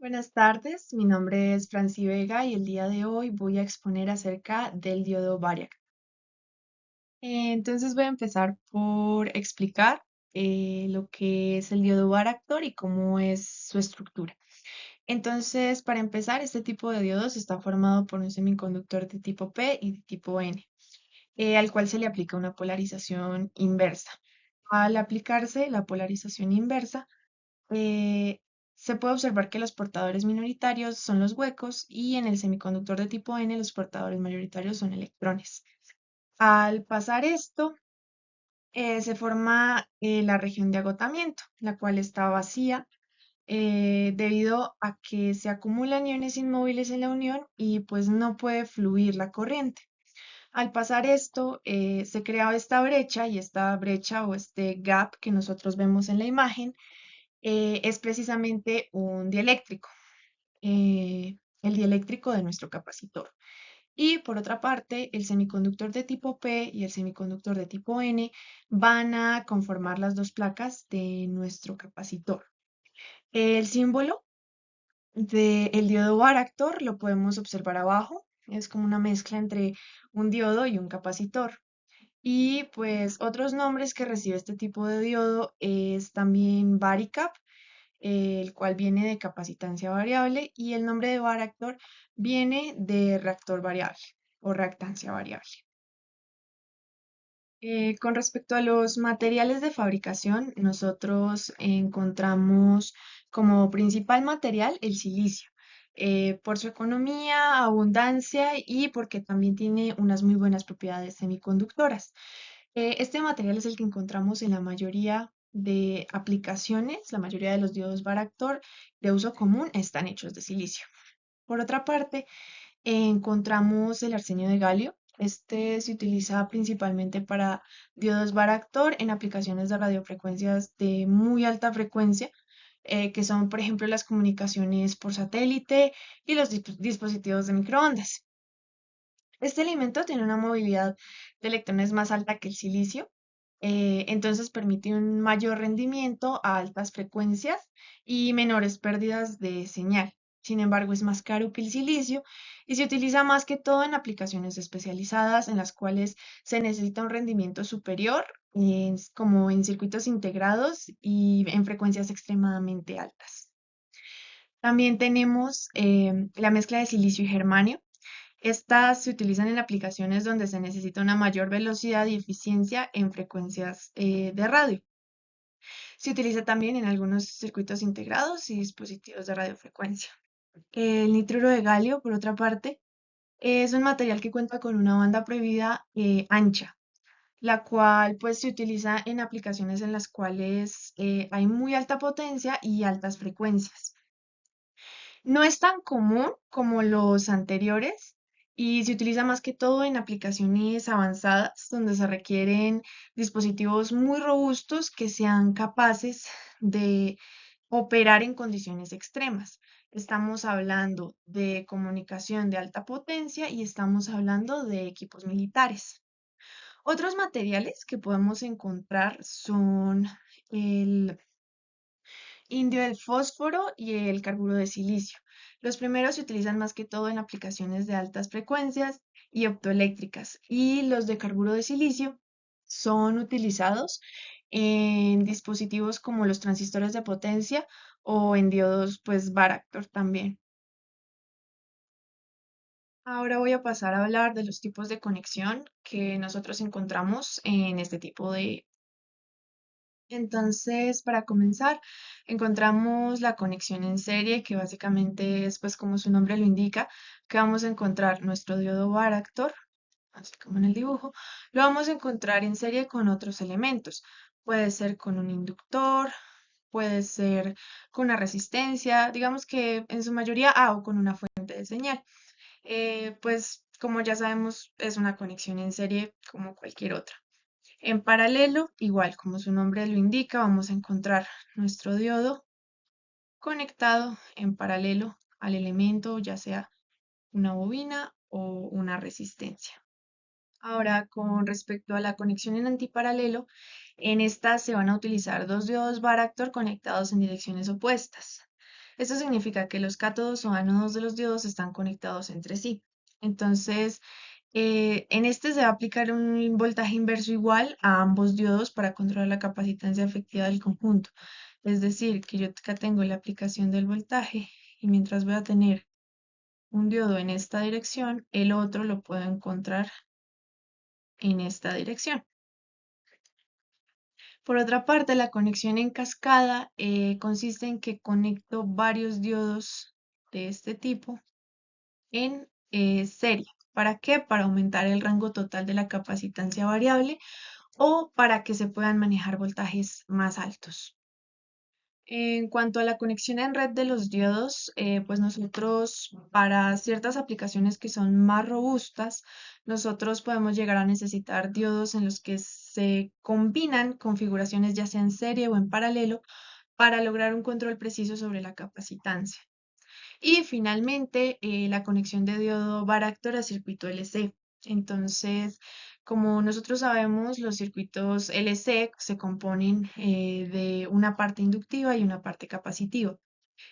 Buenas tardes, mi nombre es Franci Vega y el día de hoy voy a exponer acerca del diodo Variac. Entonces voy a empezar por explicar lo que es el diodo Varactor y cómo es su estructura. Entonces, para empezar, este tipo de diodos está formado por un semiconductor de tipo P y de tipo N, al cual se le aplica una polarización inversa. Al aplicarse la polarización inversa, eh, se puede observar que los portadores minoritarios son los huecos y en el semiconductor de tipo N los portadores mayoritarios son electrones. Al pasar esto, se forma la región de agotamiento, la cual está vacía debido a que se acumulan iones inmóviles en la unión y pues no puede fluir la corriente. Al pasar esto, se crea esta brecha y esta brecha o este gap que nosotros vemos en la imagen es precisamente un dieléctrico, el dieléctrico de nuestro capacitor. Y por otra parte, el semiconductor de tipo P y el semiconductor de tipo N van a conformar las dos placas de nuestro capacitor. El símbolo del diodo varactor lo podemos observar abajo. Es como una mezcla entre un diodo y un capacitor. Y pues otros nombres que recibe este tipo de diodo es también varicap, el cual viene de capacitancia variable, y el nombre de varactor viene de reactor variable o reactancia variable. Con respecto a los materiales de fabricación, nosotros encontramos como principal material el silicio, por su economía, abundancia y porque también tiene unas muy buenas propiedades semiconductoras. Este material es el que encontramos en la mayoría de aplicaciones, la mayoría de los diodos Varactor de uso común están hechos de silicio. Por otra parte, encontramos el arsenio de galio. Este se utiliza principalmente para diodos Varactor en aplicaciones de radiofrecuencias de muy alta frecuencia, que son, por ejemplo, las comunicaciones por satélite y los dispositivos de microondas. Este elemento tiene una movilidad de electrones más alta que el silicio, entonces permite un mayor rendimiento a altas frecuencias y menores pérdidas de señal. Sin embargo, es más caro que el silicio y se utiliza más que todo en aplicaciones especializadas en las cuales se necesita un rendimiento superior, como en circuitos integrados y en frecuencias extremadamente altas. También tenemos la mezcla de silicio y germanio. Estas se utilizan en aplicaciones donde se necesita una mayor velocidad y eficiencia en frecuencias de radio. Se utiliza también en algunos circuitos integrados y dispositivos de radiofrecuencia. El nitruro de galio, por otra parte, es un material que cuenta con una banda prohibida ancha, la cual pues se utiliza en aplicaciones en las cuales hay muy alta potencia y altas frecuencias. No es tan común como los anteriores y se utiliza más que todo en aplicaciones avanzadas donde se requieren dispositivos muy robustos que sean capaces de operar en condiciones extremas. Estamos hablando de comunicación de alta potencia y estamos hablando de equipos militares. Otros materiales que podemos encontrar son el indio del fósforo y el carburo de silicio. Los primeros se utilizan más que todo en aplicaciones de altas frecuencias y optoeléctricas, y los de carburo de silicio son utilizados en dispositivos como los transistores de potencia o en diodos, pues Varactor también. Ahora voy a pasar a hablar de los tipos de conexión que nosotros encontramos en este tipo de. Entonces, para comenzar, encontramos la conexión en serie, que básicamente es, pues, como su nombre lo indica, que vamos a encontrar nuestro diodo Varactor, así como en el dibujo, lo vamos a encontrar en serie con otros elementos. Puede ser con un inductor, puede ser con una resistencia, digamos que en su mayoría, o con una fuente de señal. Pues, como ya sabemos, es una conexión en serie como cualquier otra. En paralelo, igual como su nombre lo indica, vamos a encontrar nuestro diodo conectado en paralelo al elemento, ya sea una bobina o una resistencia. Ahora, con respecto a la conexión en antiparalelo, en esta se van a utilizar dos diodos Varactor conectados en direcciones opuestas. Esto significa que los cátodos o ánodos de los diodos están conectados entre sí. Entonces, en este se va a aplicar un voltaje inverso igual a ambos diodos para controlar la capacitancia efectiva del conjunto. Es decir, que yo acá tengo la aplicación del voltaje y mientras voy a tener un diodo en esta dirección, el otro lo puedo encontrar en esta dirección. Por otra parte, la conexión en cascada consiste en que conecto varios diodos de este tipo en serie. ¿Para qué? Para aumentar el rango total de la capacitancia variable o para que se puedan manejar voltajes más altos. En cuanto a la conexión en red de los diodos, pues nosotros para ciertas aplicaciones que son más robustas, nosotros podemos llegar a necesitar diodos en los que se combinan configuraciones ya sea en serie o en paralelo para lograr un control preciso sobre la capacitancia. Y finalmente, la conexión de diodo varactor a circuito LC. Entonces, como nosotros sabemos, los circuitos LC se componen de una parte inductiva y una parte capacitiva.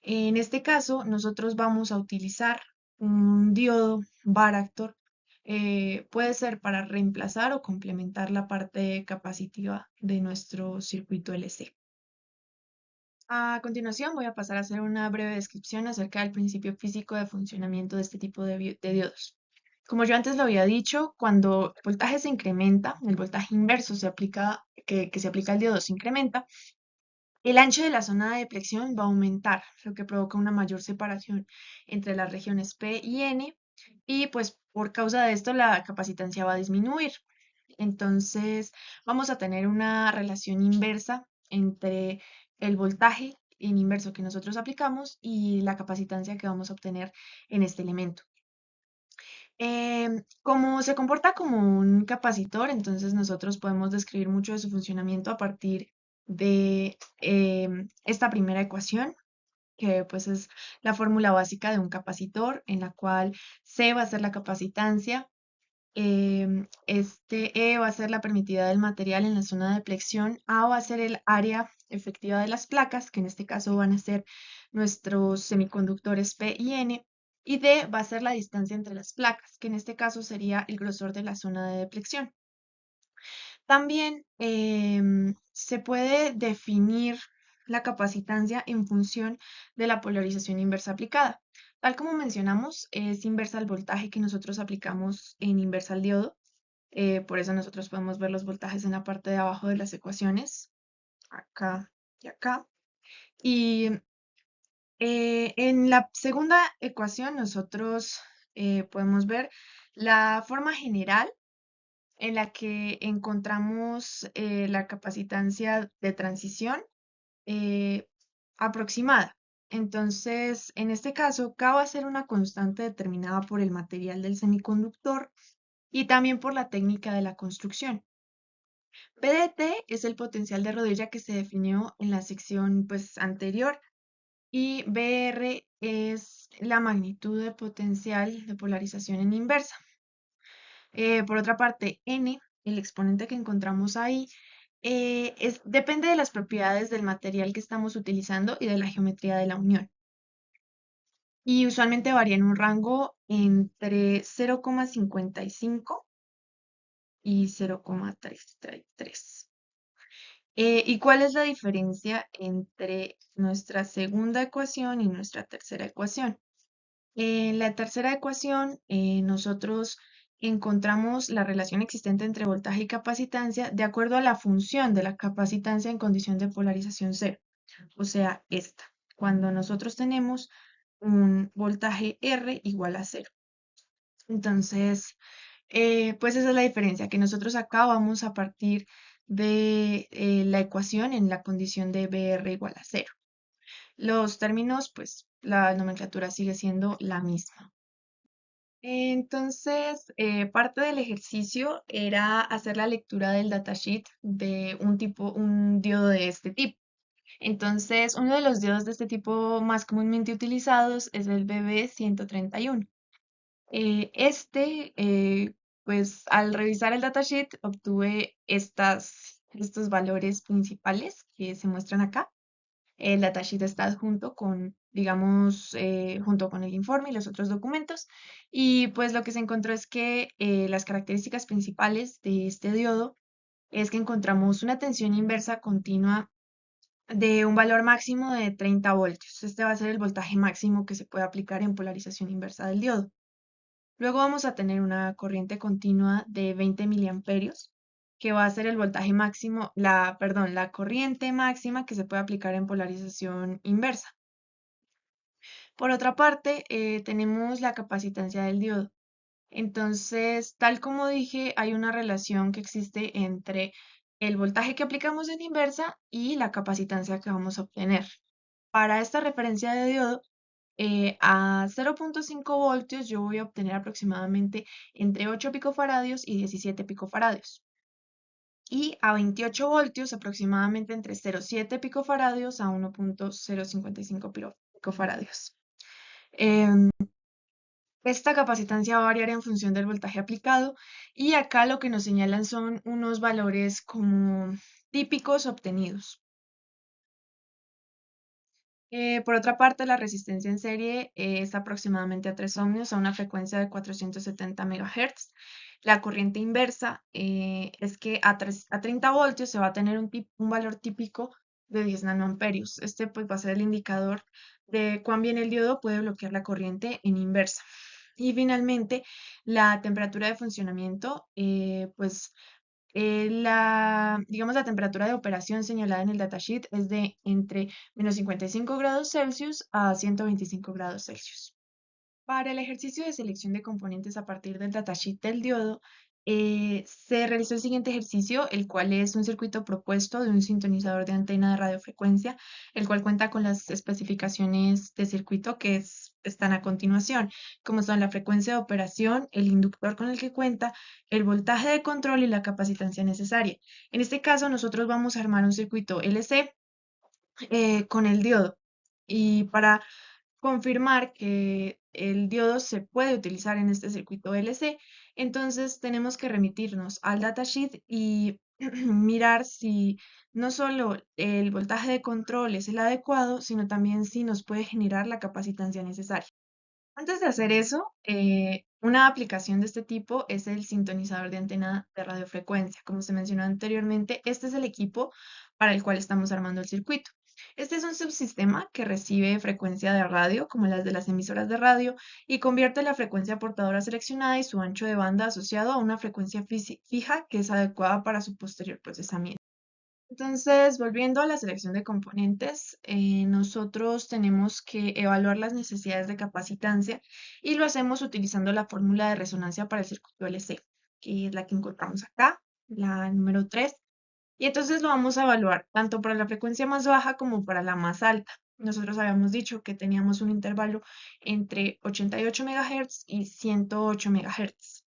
En este caso, nosotros vamos a utilizar un diodo varactor. Puede ser para reemplazar o complementar la parte capacitiva de nuestro circuito LC. A continuación voy a pasar a hacer una breve descripción acerca del principio físico de funcionamiento de este tipo de diodos. Como yo antes lo había dicho, cuando el voltaje se incrementa, el voltaje inverso que se aplica al diodo se incrementa, el ancho de la zona de flexión va a aumentar, lo que provoca una mayor separación entre las regiones P y N, y pues por causa de esto la capacitancia va a disminuir. Entonces vamos a tener una relación inversa entre el voltaje en inverso que nosotros aplicamos y la capacitancia que vamos a obtener en este elemento. Como se comporta como un capacitor, entonces nosotros podemos describir mucho de su funcionamiento a partir de esta primera ecuación, que pues es la fórmula básica de un capacitor, en la cual C va a ser la capacitancia, este E va a ser la permitida del material en la zona de flexión, A va a ser el área efectiva de las placas, que en este caso van a ser nuestros semiconductores P y N, y D va a ser la distancia entre las placas, que en este caso sería el grosor de la zona de deflexión. También se puede definir la capacitancia en función de la polarización inversa aplicada. Tal como mencionamos, es inversa al voltaje que nosotros aplicamos en inversa al diodo. Por eso nosotros podemos ver los voltajes en la parte de abajo de las ecuaciones, acá y acá. Y en la segunda ecuación nosotros podemos ver la forma general en la que encontramos la capacitancia de transición eh, aproximada. Entonces, en este caso, K va a ser una constante determinada por el material del semiconductor y también por la técnica de la construcción. PDT es el potencial de rodilla que se definió en la sección pues, anterior y BR es la magnitud de potencial de polarización en inversa. Por otra parte, N, el exponente que encontramos ahí, depende de las propiedades del material que estamos utilizando y de la geometría de la unión. Y usualmente varía en un rango entre 0,55 y 0,33. ¿Y cuál es la diferencia entre nuestra segunda ecuación y nuestra tercera ecuación? En la tercera ecuación, nosotros encontramos la relación existente entre voltaje y capacitancia de acuerdo a la función de la capacitancia en condición de polarización cero, o sea, esta, cuando nosotros tenemos un voltaje R igual a cero. Entonces, pues esa es la diferencia, que nosotros acá vamos a partir de la ecuación en la condición de BR igual a cero. Los términos, pues la nomenclatura sigue siendo la misma. Entonces, parte del ejercicio era hacer la lectura del datasheet de un diodo de este tipo. Entonces, uno de los diodos de este tipo más comúnmente utilizados es el BB131. Pues al revisar el datasheet obtuve estos valores principales que se muestran acá. El datasheet está adjunto con, digamos, junto con el informe y los otros documentos. Y pues lo que se encontró es que las características principales de este diodo es que encontramos una tensión inversa continua de un valor máximo de 30 voltios. Este va a ser el voltaje máximo que se puede aplicar en polarización inversa del diodo. Luego vamos a tener una corriente continua de 20 miliamperios, que va a ser el voltaje máximo, la corriente máxima que se puede aplicar en polarización inversa. Por otra parte, tenemos la capacitancia del diodo. Entonces, tal como dije, hay una relación que existe entre el voltaje que aplicamos en inversa y la capacitancia que vamos a obtener. Para esta referencia de diodo, a 0,5 voltios yo voy a obtener aproximadamente entre 8 picofaradios y 17 picofaradios. Y a 28 voltios aproximadamente entre 0,7 picofaradios a 1,055 picofaradios. Em, Esta capacitancia va a variar en función del voltaje aplicado y acá lo que nos señalan son unos valores como típicos obtenidos. Por otra parte, la resistencia en serie es aproximadamente a 3 ohmios a una frecuencia de 470 MHz. La corriente inversa es que a 30 voltios se va a tener un valor típico de 10 nanoamperios. Este pues, va a ser el indicador de cuán bien el diodo puede bloquear la corriente en inversa. Y finalmente, la temperatura de funcionamiento, pues digamos, la temperatura de operación señalada en el datasheet es de entre -55 °C a 125 °C. Para el ejercicio de selección de componentes a partir del datasheet del diodo, se realizó el siguiente ejercicio, el cual es un circuito propuesto de un sintonizador de antena de radiofrecuencia, el cual cuenta con las especificaciones de circuito están a continuación, como son la frecuencia de operación, el inductor con el que cuenta, el voltaje de control y la capacitancia necesaria. En este caso, nosotros vamos a armar un circuito LC con el diodo. Y para confirmar que el diodo se puede utilizar en este circuito LC, entonces tenemos que remitirnos al datasheet y mirar si no solo el voltaje de control es el adecuado, sino también si nos puede generar la capacitancia necesaria. Antes de hacer eso, una aplicación de este tipo es el sintonizador de antena de radiofrecuencia. Como se mencionó anteriormente, este es el equipo para el cual estamos armando el circuito. Este es un subsistema que recibe frecuencia de radio, como las de las emisoras de radio, y convierte la frecuencia portadora seleccionada y su ancho de banda asociado a una frecuencia fija que es adecuada para su posterior procesamiento. Entonces, volviendo a la selección de componentes, nosotros tenemos que evaluar las necesidades de capacitancia y lo hacemos utilizando la fórmula de resonancia para el circuito LC, que es la que encontramos acá, la número 3. Y entonces lo vamos a evaluar tanto para la frecuencia más baja como para la más alta. Nosotros habíamos dicho que teníamos un intervalo entre 88 MHz y 108 MHz.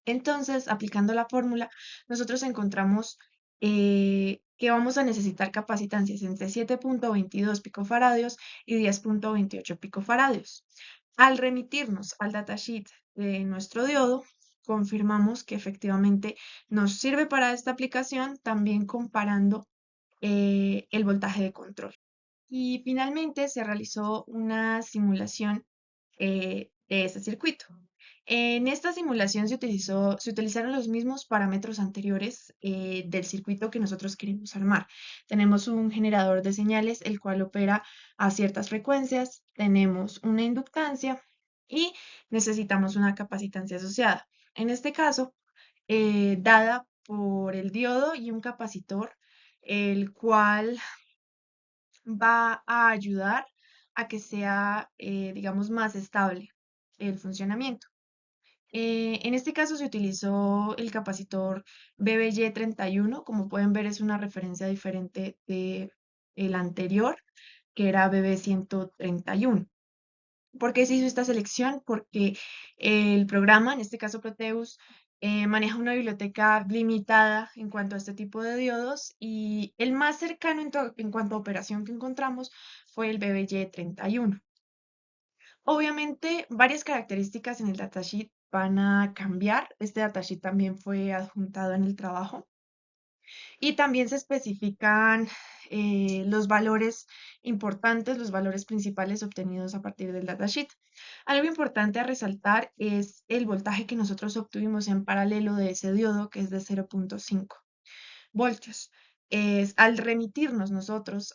Entonces, aplicando la fórmula, nosotros encontramos que vamos a necesitar capacitancias entre 7,22 picofaradios y 10,28 picofaradios. Al remitirnos al datasheet de nuestro diodo, confirmamos que efectivamente nos sirve para esta aplicación, también comparando el voltaje de control. Y finalmente se realizó una simulación de ese circuito. En esta simulación se utilizaron los mismos parámetros anteriores del circuito que nosotros queremos armar. Tenemos un generador de señales, el cual opera a ciertas frecuencias, tenemos una inductancia y necesitamos una capacitancia asociada. En este caso, dada por el diodo y un capacitor, el cual va a ayudar a que sea, digamos, más estable el funcionamiento. En este caso se utilizó el capacitor BBY31, como pueden ver es una referencia diferente de el anterior, que era BB131. ¿Por qué se hizo esta selección? Porque el programa, en este caso Proteus, maneja una biblioteca limitada en cuanto a este tipo de diodos y el más cercano en cuanto a operación que encontramos fue el BBY31. Obviamente, varias características en el datasheet van a cambiar. Este datasheet también fue adjuntado en el trabajo. Y también se especifican los valores importantes, los valores principales obtenidos a partir del datasheet. Algo importante a resaltar es el voltaje que nosotros obtuvimos en paralelo de ese diodo, que es de 0,5 voltios. Al remitirnos nosotros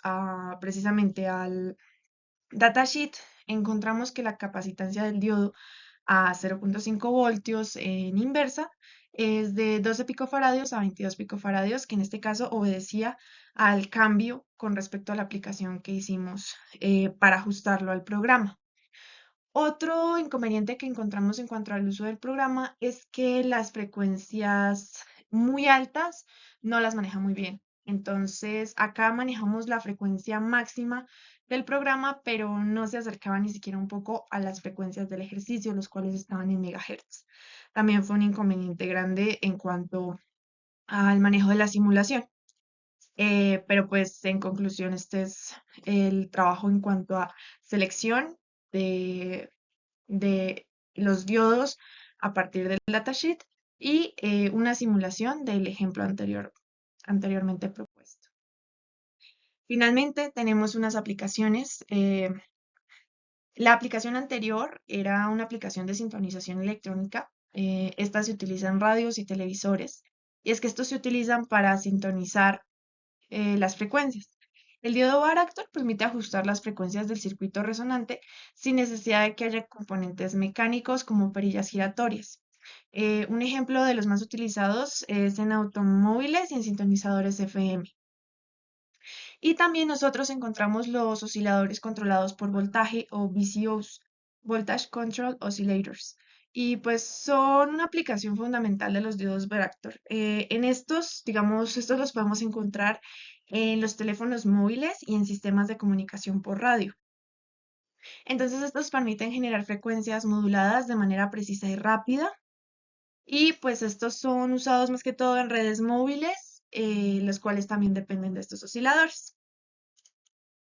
precisamente al datasheet, encontramos que la capacitancia del diodo a 0,5 voltios en inversa es de 12 picofaradios a 22 picofaradios, que en este caso obedecía al cambio con respecto a la aplicación que hicimos para ajustarlo al programa. Otro inconveniente que encontramos en cuanto al uso del programa es que las frecuencias muy altas no las maneja muy bien. Entonces, acá manejamos la frecuencia máxima del programa, pero no se acercaba ni siquiera un poco a las frecuencias del ejercicio, los cuales estaban en megahertz. También fue un inconveniente grande en cuanto al manejo de la simulación. Pero pues en conclusión, este es el trabajo en cuanto a selección de de los diodos a partir del datasheet y una simulación del ejemplo anteriormente propuesto. Finalmente, tenemos unas aplicaciones. La aplicación anterior era una aplicación de sintonización electrónica. Esta se utiliza en radios y televisores. Y es que estos se utilizan para sintonizar las frecuencias. El diodo Varactor permite ajustar las frecuencias del circuito resonante sin necesidad de que haya componentes mecánicos como perillas giratorias. Un ejemplo de los más utilizados es en automóviles y en sintonizadores FM. Y también nosotros encontramos los osciladores controlados por voltaje o VCOs, Voltage Control Oscillators. Y pues son una aplicación fundamental de los diodos Varactor. En estos, digamos, estos los podemos encontrar en los teléfonos móviles y en sistemas de comunicación por radio. Entonces, estos permiten generar frecuencias moduladas de manera precisa y rápida. Y pues estos son usados más que todo en redes móviles, los cuales también dependen de estos osciladores.